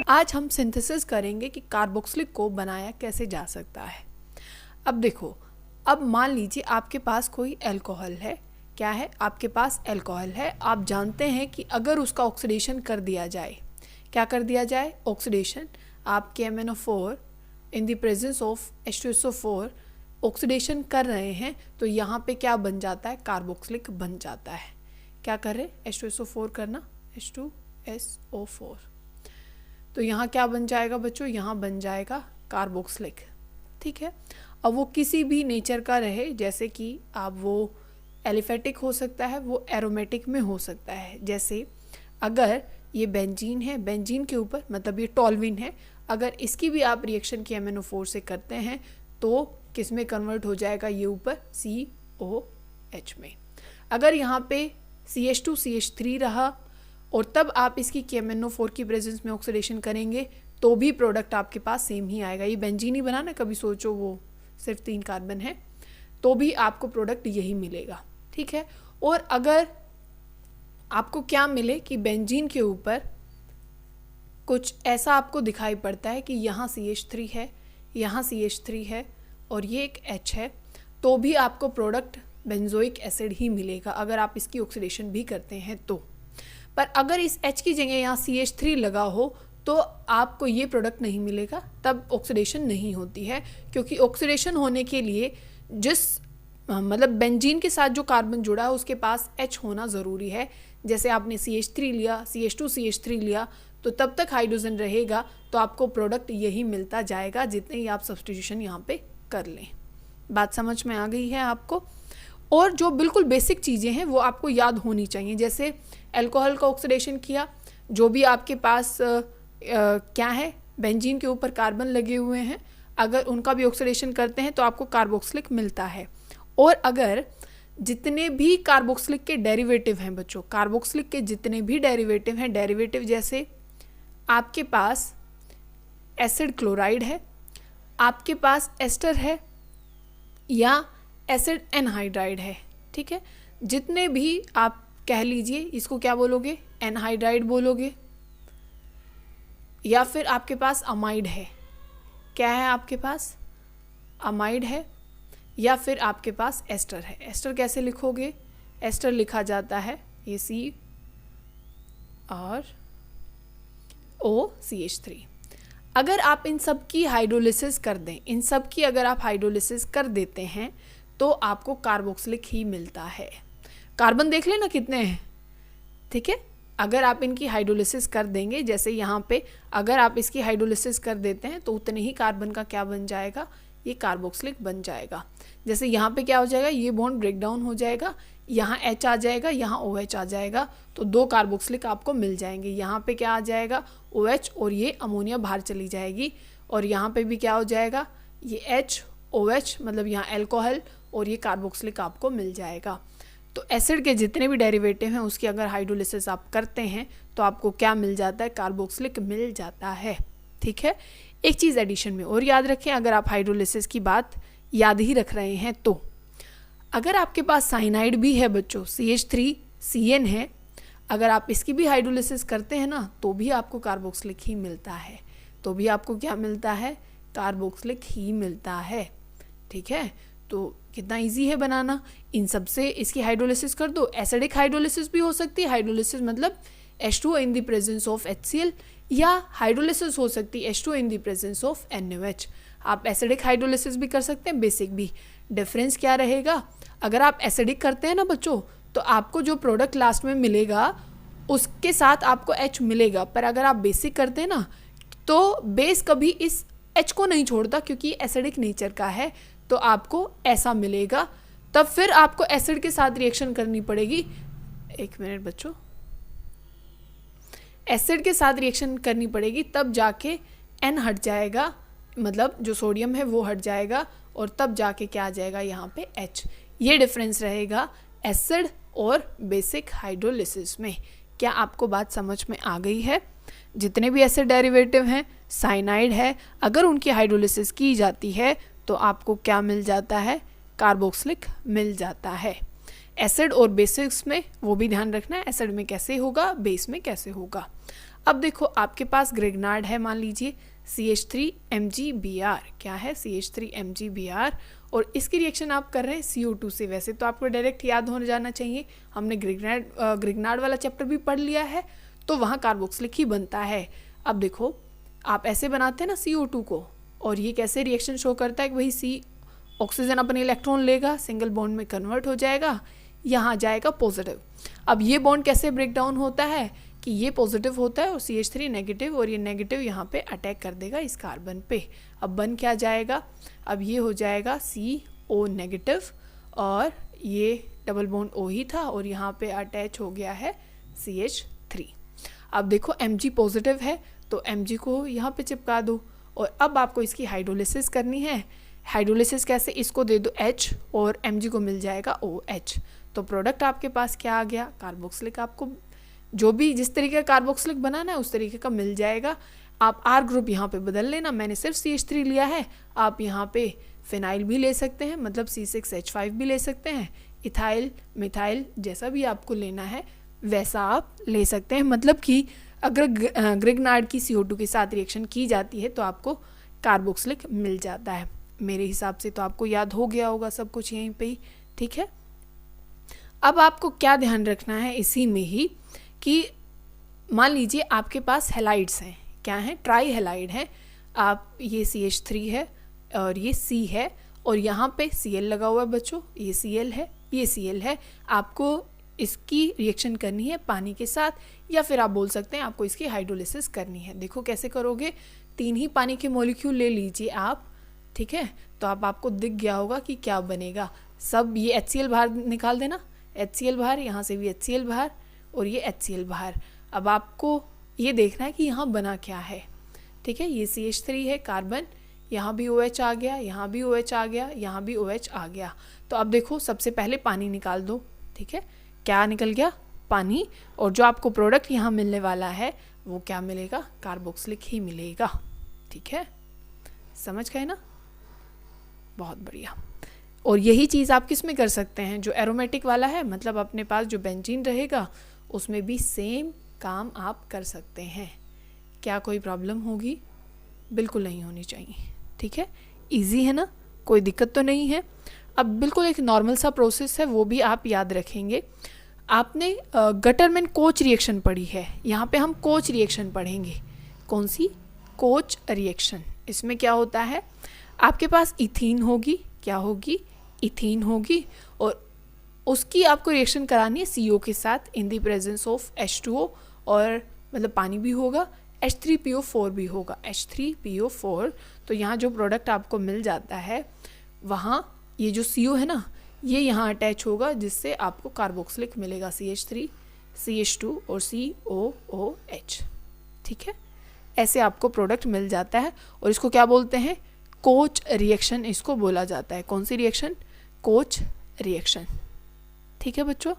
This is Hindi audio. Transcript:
आज हम सिंथेसिस करेंगे कि कार्बोक्सिलिक को बनाया कैसे जा सकता है। अब देखो, अब मान लीजिए आपके पास कोई अल्कोहल है। क्या है? आपके पास अल्कोहल है। आप जानते हैं कि अगर उसका ऑक्सीडेशन कर दिया जाए, क्या कर दिया जाए? ऑक्सीडेशन। आप KMnO4 in the presence of H2SO4 oxidation कर रहे हैं तो यहाँ पे क्या बन जाता है? कार्बोक्सिलिक बन जाता है। क्या कर रहे? H2SO4 करना, H2SO4। तो यहाँ क्या बन जाएगा बच्चों? यहाँ बन जाएगा कार्बोक्सिलिक। ठीक है। अब वो किसी भी नेचर का रहे, जैसे कि आप वो एलिफेटिक हो सकता है, वो एरोमेटिक में हो सकता है। जैसे अगर ये बेंजीन है, बेंजीन के ऊपर मतलब ये टॉल्विन है, अगर इसकी भी आप रिएक्शन KMnO4 से करते हैं तो किस में कन्वर्ट हो जाएगा? ये ऊपर COH में। अगर यहाँ पे CH2CH3 रहा और तब आप इसकी KMnO4 की प्रेजेंस में ऑक्सीडेशन करेंगे तो भी प्रोडक्ट आपके पास सेम ही आएगा। ये बेंजीन ही बना ना, कभी सोचो वो सिर्फ 3 कार्बन है तो भी आपको प्रोडक्ट यही मिलेगा। ठीक है। और अगर आपको क्या मिले कि बेंजीन के ऊपर कुछ ऐसा आपको दिखाई पड़ता है कि यहाँ CH3 है, यहाँ CH3 है और ये एक H है, तो भी आपको प्रोडक्ट बेंजोइक एसिड ही मिलेगा अगर आप इसकी ऑक्सीडेशन भी करते हैं तो। पर अगर इस H की जगह यहाँ CH3 लगा हो तो आपको ये प्रोडक्ट नहीं मिलेगा, तब ऑक्सीडेशन नहीं होती है। क्योंकि ऑक्सीडेशन होने के लिए जिस मतलब बेंजीन के साथ जो कार्बन जुड़ा है उसके पास H होना ज़रूरी है। जैसे आपने CH3 लिया, CH2CH3 लिया, तो तब तक हाइड्रोजन रहेगा तो आपको प्रोडक्ट यही मिलता जाएगा जितने ही आप सब्स्टिट्यूशन यहाँ पे कर लें। बात समझ में आ गई है आपको? और जो बिल्कुल बेसिक चीज़ें हैं वो आपको याद होनी चाहिए। जैसे अल्कोहल का ऑक्सीडेशन किया, जो भी आपके पास क्या है, बेंजीन के ऊपर कार्बन लगे हुए हैं, अगर उनका भी ऑक्सीडेशन करते हैं तो आपको कार्बोक्सिलिक मिलता है। और अगर जितने भी कार्बोक्सिलिक के डेरिवेटिव हैं बच्चों, कार्बोक्सिलिक के जितने भी डेरिवेटिव हैं, डेरिवेटिव जैसे आपके पास एसिड क्लोराइड है, आपके पास एस्टर है या एसिड एनहाइड्राइड है। ठीक है। जितने भी आप कह लीजिए, इसको क्या बोलोगे? एनहाइड्राइड बोलोगे, या फिर आपके पास अमाइड है। क्या है आपके पास? अमाइड है, या फिर आपके पास एस्टर है। एस्टर कैसे लिखोगे? एस्टर लिखा जाता है ये C और OCH3। अगर आप इन सब की हाइड्रोलिसिस कर दें, इन सब की अगर आप हाइड्रोलिसिस कर देते हैं तो आपको कार्बोक्सिलिक ही मिलता है। कार्बन देख लेना कितने हैं। ठीक है। अगर आप इनकी हाइड्रोलिसिस कर देंगे, जैसे यहाँ पे अगर आप इसकी हाइड्रोलिसिस कर देते हैं तो उतने ही कार्बन का क्या बन जाएगा? ये कार्बोक्सिलिक बन जाएगा। जैसे यहाँ पे क्या हो जाएगा? ये बॉन्ड ब्रेक डाउन हो जाएगा, यहाँ H आ जाएगा, यहाँ OH आ जाएगा, तो 2 कार्बोक्सिलिक आपको मिल जाएंगे। यहाँ पे क्या आ जाएगा? OH और ये अमोनिया बाहर चली जाएगी। और यहाँ पे भी क्या हो जाएगा? ये H OH मतलब यहाँ अल्कोहल और ये कार्बोक्सिलिक आपको मिल जाएगा। तो एसिड के जितने भी डेरिवेटिव हैं उसकी अगर हाइड्रोलिसिस आप करते हैं तो आपको क्या मिल जाता है? कार्बोक्सिलिक मिल जाता है। ठीक है। एक चीज़ एडिशन में और याद रखें, अगर आप हाइड्रोलिसिस की बात याद ही रख रहे हैं तो अगर आपके पास साइनाइड भी है बच्चों, CH3CN है, अगर आप इसकी भी हाइड्रोलिसिस करते हैं ना तो भी आपको कार्बोक्सिलिक ही मिलता है। तो भी आपको क्या मिलता है? कार्बोक्सिलिक ही मिलता है। ठीक है। तो कितना इजी है बनाना। इन सब से इसकी हाइड्रोलिसिस कर दो। एसिडिक हाइड्रोलिसिस भी हो सकती है। हाइड्रोलिसिस मतलब H2 in the presence of HCl, या हाइड्रोलिसिस हो सकती है H2 in the presence of NaOH। आप एसिडिक हाइड्रोलिसिस भी कर सकते हैं, बेसिक भी। डिफरेंस क्या रहेगा? अगर आप एसिडिक करते हैं ना बच्चों तो आपको जो प्रोडक्ट लास्ट में मिलेगा उसके साथ आपको H मिलेगा। पर अगर आप बेसिक करते हैं ना तो बेस कभी इस H को नहीं छोड़ता क्योंकि एसिडिक नेचर का है, तो आपको ऐसा मिलेगा। तब फिर आपको एसिड के साथ रिएक्शन करनी पड़ेगी। एक मिनट बच्चों, एसिड के साथ रिएक्शन करनी पड़ेगी तब जाके N हट जाएगा, मतलब जो सोडियम है वो हट जाएगा और तब जाके क्या आ जाएगा? यहाँ पे H। ये डिफरेंस रहेगा एसिड और बेसिक हाइड्रोलिसिस में। क्या आपको बात समझ में आ गई है? जितने भी एसिड डेरिवेटिव हैं, साइनाइड है, अगर उनकी हाइड्रोलिसिस की जाती है तो आपको क्या मिल जाता है? कार्बोक्सिलिक मिल जाता है। एसिड और बेसिक्स में वो भी ध्यान रखना है, एसिड में कैसे होगा, बेस में कैसे होगा। अब देखो आपके पास ग्रिग्नार्ड है, मान लीजिए CH3MgBr, क्या है CH3MgBr, और इसकी रिएक्शन आप कर रहे हैं CO2 से। वैसे तो आपको डायरेक्ट याद हो जाना चाहिए, हमने ग्रिग्नार्ड वाला चैप्टर भी पढ़ लिया है, तो वहाँ कार्बोक्सिलिक ही बनता है। अब देखो आप ऐसे बनाते हैं ना CO2 को, और ये कैसे रिएक्शन शो करता है कि वही C ऑक्सीजन अपने इलेक्ट्रॉन लेगा, सिंगल बॉन्ड में कन्वर्ट हो जाएगा, यहाँ जाएगा पॉजिटिव। अब ये बॉन्ड कैसे ब्रेक डाउन होता है कि ये पॉजिटिव होता है और CH3 नेगेटिव, और ये नेगेटिव यहाँ पे अटैक कर देगा इस कार्बन पे। अब बन क्या जाएगा, अब ये हो जाएगा CO नेगेटिव, और ये डबल बॉन्ड O ही था और यहाँ पे अटैच हो गया है CH3। अब देखो Mg पॉजिटिव है तो Mg को यहाँ पे चिपका दो, और अब आपको इसकी हाइड्रोलिसिस करनी है। हाइड्रोलिसिस कैसे, इसको दे दो H और Mg को मिल जाएगा OH, तो प्रोडक्ट आपके पास क्या आ गया, कार्बोक्सिलिक। आपको जो भी जिस तरीके का कार्बोक्सिलिक बनाना है उस तरीके का मिल जाएगा। आप R ग्रुप यहाँ पे बदल लेना, मैंने सिर्फ CH3 लिया है, आप यहाँ पे फिनाइल भी ले सकते हैं, मतलब C6H5 भी ले सकते हैं, इथाइल मिथाइल जैसा भी आपको लेना है वैसा आप ले सकते हैं। मतलब कि अगर ग्रिग्नार्ड की CO2 के साथ रिएक्शन की जाती है तो आपको कार्बोक्सिलिक मिल जाता है। मेरे हिसाब से तो आपको याद हो गया होगा सब कुछ यहीं पे ही, ठीक है। अब आपको क्या ध्यान रखना है इसी में ही कि मान लीजिए आपके पास हैलाइड्स हैं, क्या हैं, ट्राई हैलाइड हैं। आप ये CH3 है और ये C है, और यहाँ पे Cl लगा हुआ है बच्चों, ये Cl है, ये Cl है। आपको इसकी रिएक्शन करनी है पानी के साथ, या फिर आप बोल सकते हैं आपको इसकी हाइड्रोलिसिस करनी है। देखो कैसे करोगे, 3 ही पानी के मॉलिक्यूल ले लीजिए आप, ठीक है, तो आपको दिख गया होगा कि क्या बनेगा। सब ये HCl बाहर निकाल देना, HCl बाहर, यहाँ से भी HCl बाहर, और ये HCl बाहर। अब आपको ये देखना है कि यहाँ बना क्या है, ठीक है। ये CH3 है कार्बन, यहाँ भी OH आ गया, यहाँ भी OH आ गया, यहाँ भी OH आ गया। तो अब देखो सबसे पहले पानी निकाल दो, ठीक है, क्या निकल गया, पानी, और जो आपको प्रोडक्ट यहाँ मिलने वाला है वो क्या मिलेगा, कार्बोक्सिलिक ही मिलेगा, ठीक है। समझ गए ना, बहुत बढ़िया। और यही चीज़ आप किस में कर सकते हैं, जो एरोमेटिक वाला है, मतलब अपने पास जो बेंजीन रहेगा उसमें भी सेम काम आप कर सकते हैं। क्या कोई प्रॉब्लम होगी, बिल्कुल नहीं होनी चाहिए, ठीक है। इजी है ना, कोई दिक्कत तो नहीं है। अब बिल्कुल एक नॉर्मल सा प्रोसेस है, वो भी आप याद रखेंगे। आपने गटरमैन कोच रिएक्शन पढ़ी है, यहाँ पे हम कोच रिएक्शन पढ़ेंगे। कौन सी, कोच रिएक्शन। इसमें क्या होता है, आपके पास इथीन होगी, क्या होगी, इथीन होगी, और उसकी आपको रिएक्शन करानी है CO के साथ in the presence of H2O, और मतलब पानी भी होगा, H3PO4 भी होगा, H3PO4। तो यहाँ जो प्रोडक्ट आपको मिल जाता है वहाँ ये जो CO है ना, ये यहाँ अटैच होगा, जिससे आपको कार्बोक्सिलिक मिलेगा, CH3 CH2 और COOH, ठीक है। ऐसे आपको प्रोडक्ट मिल जाता है, और इसको क्या बोलते हैं, कोच रिएक्शन इसको बोला जाता है। कौन सी रिएक्शन, कोच रिएक्शन, ठीक है बच्चों।